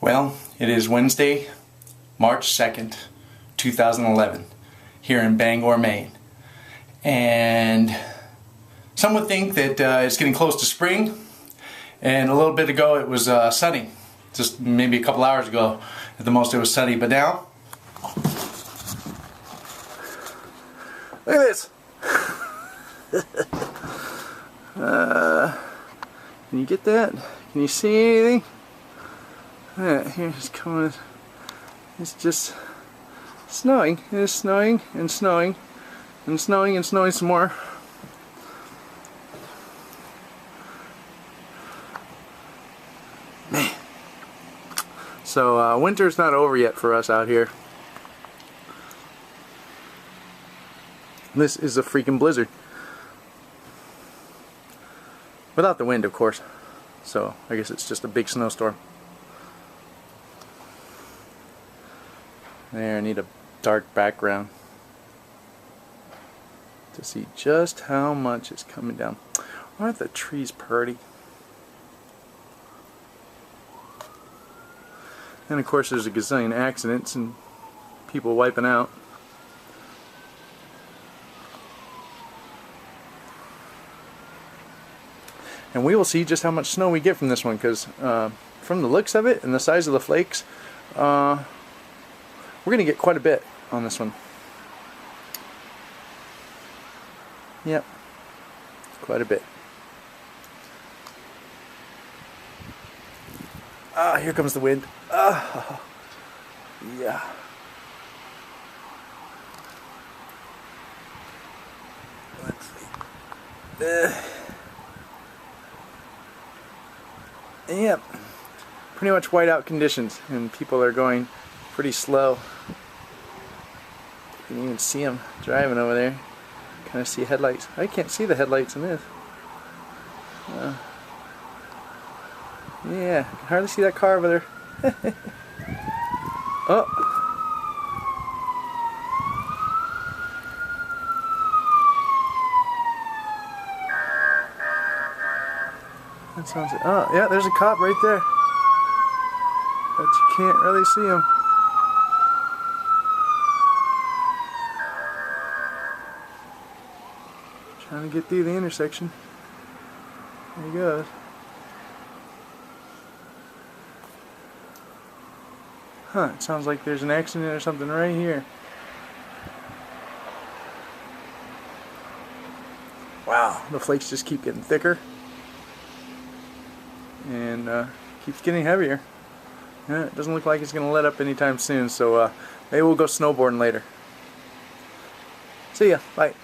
Well, it is Wednesday, March 2nd, 2011, here in Bangor, Maine. And some would think that it's getting close to spring, and a little bit ago it was sunny. Just maybe a couple hours ago, at the most it was sunny, but now, look at this! Can you get that? Can you see anything? Here it's coming. It's just snowing. It is snowing and snowing and snowing and snowing some more. Man. So winter's not over yet for us out here. This is a freaking blizzard. Without the wind, of course. So I guess it's just a big snowstorm. There, I need a dark background to see just how much is coming down. Aren't the trees pretty? And of course there's a gazillion accidents and people wiping out. And we will see just how much snow we get from this one, because from the looks of it and the size of the flakes, we're going to get quite a bit on this one. Yep, quite a bit. Ah, here comes the wind. Ah, yeah. Let's see. Yep, pretty much whiteout conditions, and people are going pretty slow. You can even see them driving over there. Kind of see headlights. I can't see the headlights in this. Yeah, I can hardly see that car over there. Oh. That sounds like, oh yeah, there's a cop right there. But you can't really see him. Trying to get through the intersection. There he goes. Huh, it sounds like there's an accident or something right here. Wow, the flakes just keep getting thicker. And keeps getting heavier. Yeah, it doesn't look like it's going to let up anytime soon, so maybe we'll go snowboarding later. See ya. Bye.